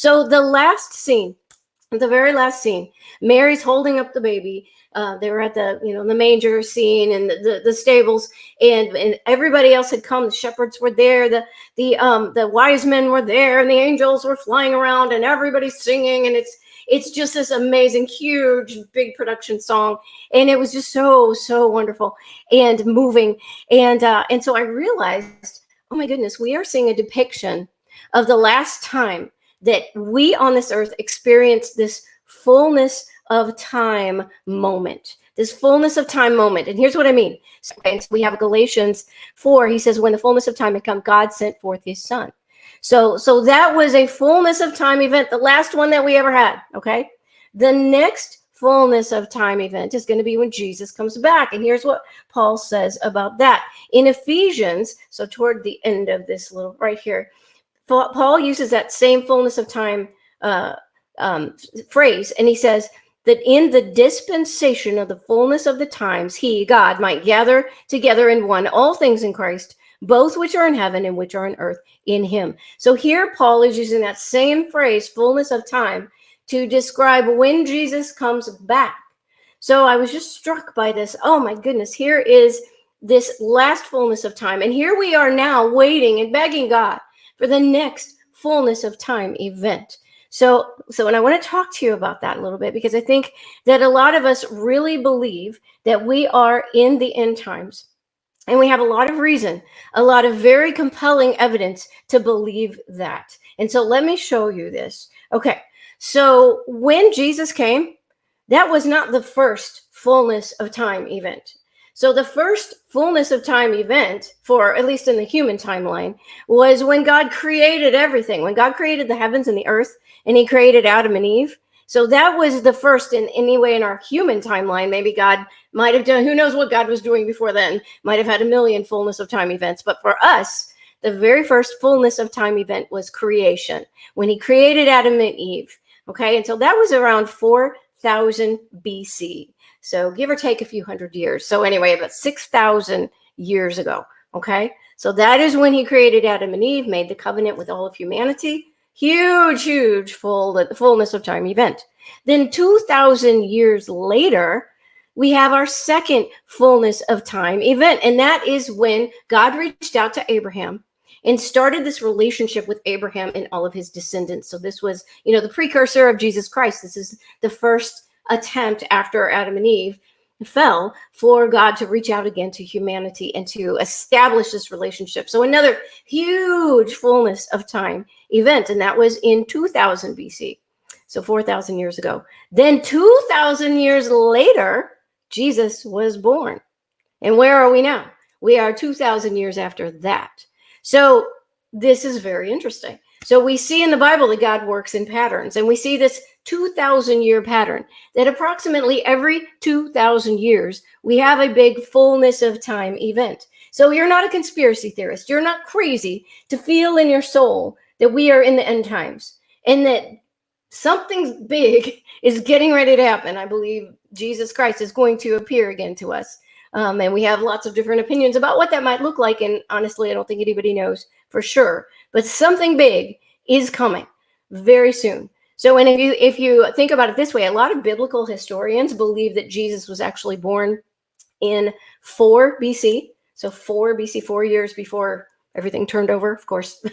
So the last scene, the very last scene, Mary's holding up the baby. They were at the, the manger scene and the stables, and everybody else had come. The shepherds were there, the wise men were there, and the angels were flying around, and everybody's singing, and it's just this amazing, huge, big production song, and it was just so wonderful and moving, and so I realized, oh my goodness, we are seeing a depiction of the last time that we on this earth experience this fullness of time moment, this fullness of time moment. And here's what I mean. So we have Galatians 4. He says, when the fullness of time had come, God sent forth his son. So that was a fullness of time event, the last one that we ever had. Okay. The next fullness of time event is going to be when Jesus comes back. And here's what Paul says about that in Ephesians. So toward the end of this little right here, Paul uses that same fullness of time phrase. And he says, that in the dispensation of the fullness of the times, he, God, might gather together in one all things in Christ, both which are in heaven and which are on earth in him. So here Paul is using that same phrase, fullness of time, to describe when Jesus comes back. So I was just struck by this. Oh my goodness, here is this last fullness of time. And here we are now waiting and begging God for the next fullness of time event. So and I want to talk to you about that a little bit, because I think that a lot of us really believe that we are in the end times. And we have a lot of reason, a lot of very compelling evidence to believe that. And so let me show you this. Okay, so when Jesus came, that was not the first fullness of time event. So the first fullness of time event, for at least in the human timeline, was when God created everything, when God created the heavens and the earth, and he created Adam and Eve. So that was the first in any way in our human timeline. Maybe God might have done, who knows what God was doing before then, might have had a million fullness of time events. But for us, the very first fullness of time event was creation, when he created Adam and Eve. Okay, and so that was around 4,000 BC. So give or take a few hundred years. So anyway, about 6,000 years ago. Okay, so that is when he created Adam and Eve, made the covenant with all of humanity. Huge fullness of time event. Then 2,000 years later, we have our second fullness of time event. And that is when God reached out to Abraham and started this relationship with Abraham and all of his descendants. So this was, the precursor of Jesus Christ. This is the first attempt after Adam and Eve fell for God to reach out again to humanity and to establish this relationship. So another huge fullness of time event, and that was in 2000 BC. So 4,000 years ago. Then 2,000 years later, Jesus was born. And where are we now? We are 2,000 years after that. So this is very interesting. So we see in the Bible that God works in patterns, and we see this 2,000-year pattern that approximately every 2,000 years, we have a big fullness of time event. So you're not a conspiracy theorist. You're not crazy to feel in your soul that we are in the end times and that something big is getting ready to happen. I believe Jesus Christ is going to appear again to us. And we have lots of different opinions about what that might look like. And honestly, I don't think anybody knows for sure. But something big is coming very soon. So, and if you think about it this way, a lot of biblical historians believe that Jesus was actually born in 4 BC. So 4 BC, 4 years before everything turned over. Of course,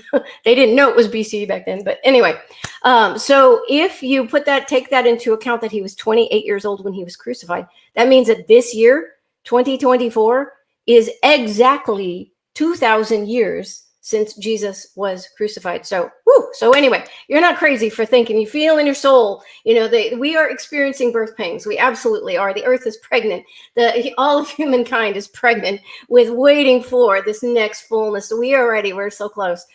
they didn't know it was BC back then. But anyway, so if you take that into account, that he was 28 years old when he was crucified, that means that this year, 2024, is exactly 2,000 years since Jesus was crucified. So, so anyway, you're not crazy for thinking, you feel in your soul, we are experiencing birth pains. We absolutely are. The earth is pregnant. All of humankind is pregnant with waiting for this next fullness. So we're so close.